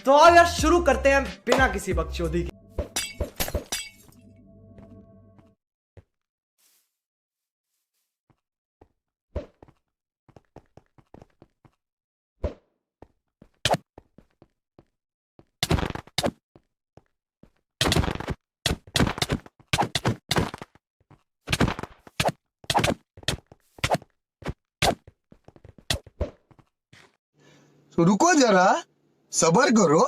तो आओ यार शुरू करते हैं बिना किसी बकचोदी के। तो रुको जरा, सबर करो।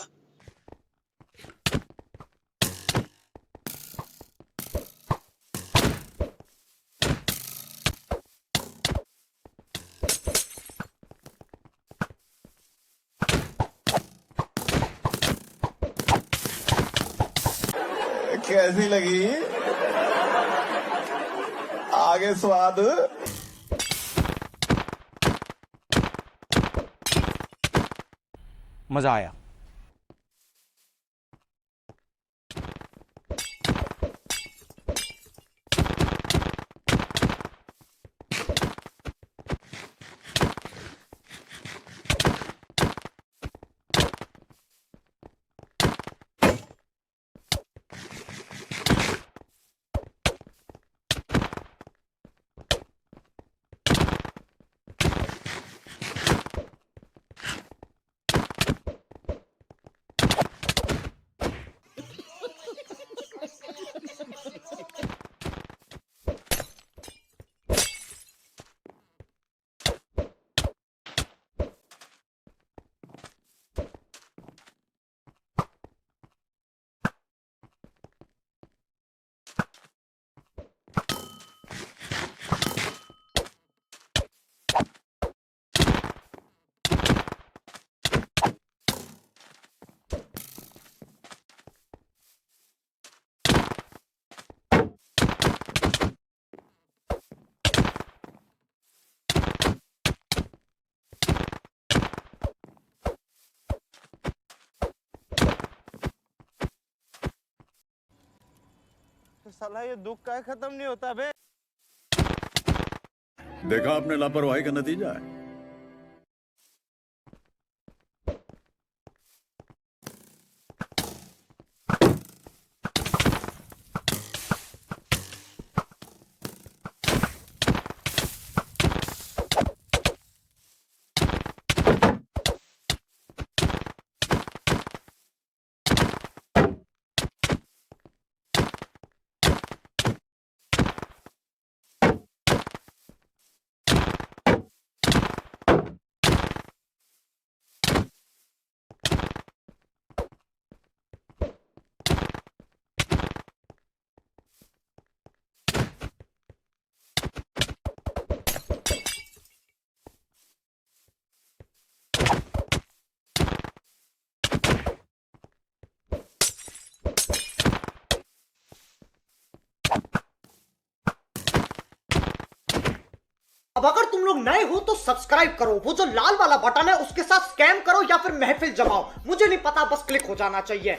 कैसी लगी? आगे स्वाद। मजा आया। साला ये दुख का खत्म नहीं होता बे। देखा आपने लापरवाही का नतीजा है। अब अगर तुम लोग नए हो तो सब्सक्राइब करो, वो जो लाल वाला बटन है उसके साथ स्कैम करो या फिर महफिल जमाओ, मुझे नहीं पता, बस क्लिक हो जाना चाहिए।